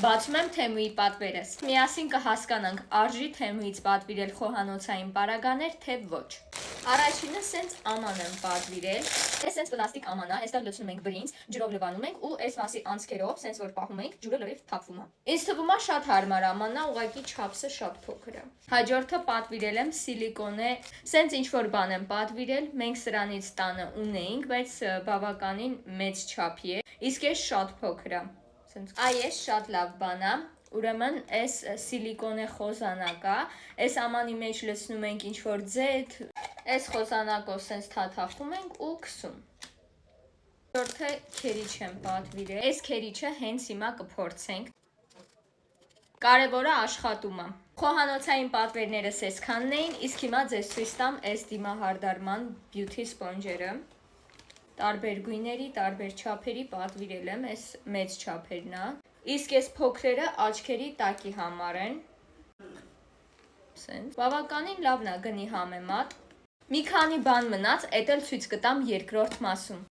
Բացում եմ Թեմուի պատվերս։ Միասին կհասկանանք արժի Թեմուից պատվիրել խոհանոցային պարագաներ, թե ոչ։ Առաջինը սենց աման եմ պատվիրել։ Այս սենց պլաստիկ աման է, այստեղ լցնում ենք բրինձ, ջրով լվանում ենք ու այս մասի անցքերով, սենց որ պահում ենք, ջուրը լրիվ թափվում է։ Ինձ թվում է շատ հարմար ամանն է, ուղղակի չափսը շատ փոքր է։ Հաջորդը պատվիրել եմ սիլիկոնե, սենց ինչ որ բան եմ պատվիրել, մենք սրանից տանը ունեինք, բայց բավականին մեծ չափի է, իսկ այս շատ փոքր է։ Այս շատ լավ բան է, ուրեմն այս սիլիկոնե խոզանակ է, այս ամանի մեջ լցնում ենք ինչ որ ձեթ, այս խոզանակով սենց թաթախում ենք ու քսում։ Հաջորդը քերիչ եմ պատվիրել, այս քերիչը հենց հիմա կփորձենք։ Կարևորը աշխատումը։ Խոհանոցային պատվերներս այսքանն էին, իսկ հիմա ձեզ ցույց տամ այս դիմահարդարման բյութի սպոնջերը։ Տարբեր գույների, տարբեր չափերի պատվիրել եմ, այս մեծ չափերն է։ Իսկ այս փոքրերը աչքերի տակի համար են։ Բավականին լավն է գնի համեմատ։ Մի քանի բան մնաց, էդ էլ ցույց կտամ երկրորդ մասում։